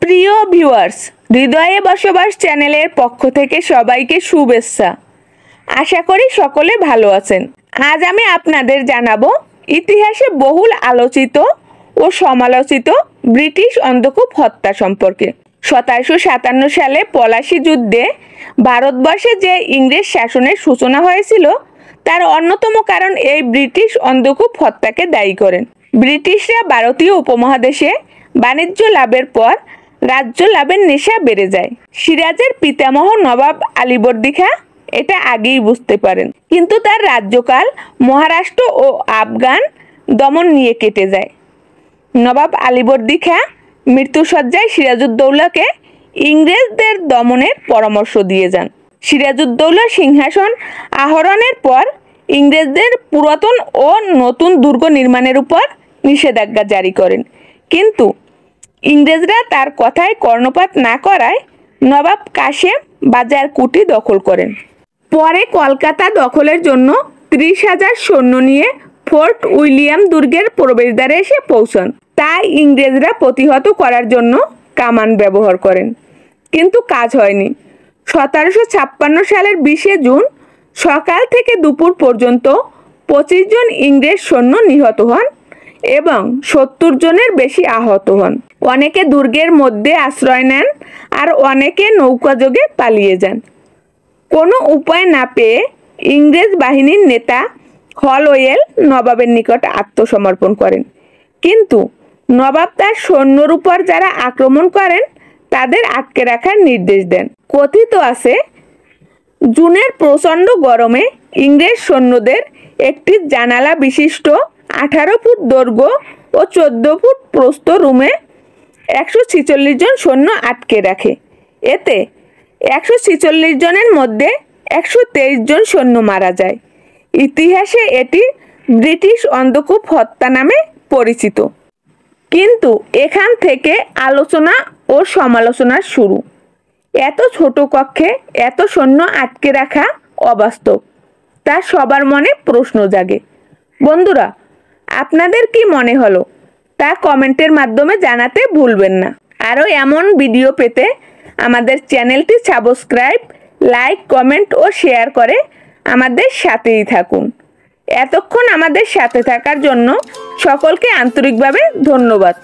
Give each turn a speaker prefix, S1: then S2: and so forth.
S1: প্রিয় ভিউয়ার্স, হৃদয়ে বসবাস চ্যানেলের পক্ষ থেকে সবাইকে শুভেচ্ছা। আশা করি সকলে ভালো আছেন। আজ আমি আপনাদের জানাবো ইতিহাসে বহুল আলোচিত ও সমালোচিত ব্রিটিশ অন্ধকূপ হত্যা সম্পর্কে। 1757 সালে পলাশী যুদ্ধে ভারতবর্ষে যে ইংরেজ শাসনের সূচনা হয়েছিল তার অন্যতম কারণ এই ব্রিটিশ অন্ধকূপ হত্যাকে দায়ী করেন। ব্রিটিশরা ভারতীয় উপমহাদেশে বাণিজ্য লাভের পর রাজ্য লাভের নেশা বেড়ে যায়। সিরাজের পিতামহ নবাব আলীবর্দী খাঁ এটা আগেই বুঝতে পারেন, কিন্তু তার রাজ্যকাল মহারাষ্ট্র ও আফগান দমন নিয়ে কেটে যায়। নবাব আলীবর্দী খাঁ মৃত্যুসজ্জায় সিরাজউদ্দৌলাকে ইংরেজদের দমনের পরামর্শ দিয়ে যান। সিরাজউদ্দৌলা সিংহাসন আহরণের পর ইংরেজদের পুরাতন ও নতুন দুর্গ নির্মাণের উপর নিষেধাজ্ঞা জারি করেন, কিন্তু ইংরেজরা তার কথায় কর্ণপাত না করায় নবাব কাসেম বাজার কুটি দখল করেন। পরে কলকাতা দখলের জন্য 30,000 সৈন্য নিয়ে ফোর্ট উইলিয়াম দুর্গের প্রবেশদ্বারে এসে পৌঁছান। তাই ইংরেজরা প্রতিহত করার জন্য কামান ব্যবহার করেন, কিন্তু কাজ হয়নি। 1756 সালের 20 জুন সকাল থেকে দুপুর পর্যন্ত 25 জন ইংরেজ সৈন্য নিহত হন এবং 70 জনের বেশি আহত হন। অনেকে দুর্গের মধ্যে আশ্রয় নেন আর অনেকে নৌকাযোগে পালিয়ে যান। কোনো উপায় না পেয়ে ইংরেজ বাহিনীর নেতা হলওয়েল নবাবের নিকট আত্মসমর্পণ করেন, কিন্তু নবাব তার সৈন্যর উপর যারা আক্রমণ করেন তাদের আটকে রাখার নির্দেশ দেন। কথিত আছে, জুনের প্রচণ্ড গরমে ইংরেজ সৈন্যদের একটি জানালা বিশিষ্ট 18 ফুট দৈর্ঘ্য ও 14 ফুট প্রস্থ রুমে 146 জন সৈন্য আটকে রাখে। এতে 146 জনের মধ্যে 123 জন সৈন্য মারা যায়। ইতিহাসে এটি ব্রিটিশ অন্ধকূপ হত্যা নামে পরিচিত। কিন্তু এখান থেকে আলোচনা ও সমালোচনার শুরু। এত ছোট কক্ষে এত সৈন্য আটকে রাখা অবাস্তব, তা সবার মনে প্রশ্ন জাগে। বন্ধুরা, আপনাদের কি মনে হলো তা কমেন্টের মাধ্যমে জানাতে ভুলবেন না। আরও এমন ভিডিও পেতে আমাদের চ্যানেলটি সাবস্ক্রাইব, লাইক, কমেন্ট ও শেয়ার করে আমাদের সাথেই থাকুন। এতক্ষণ আমাদের সাথে থাকার জন্য সকলকে আন্তরিকভাবে ধন্যবাদ।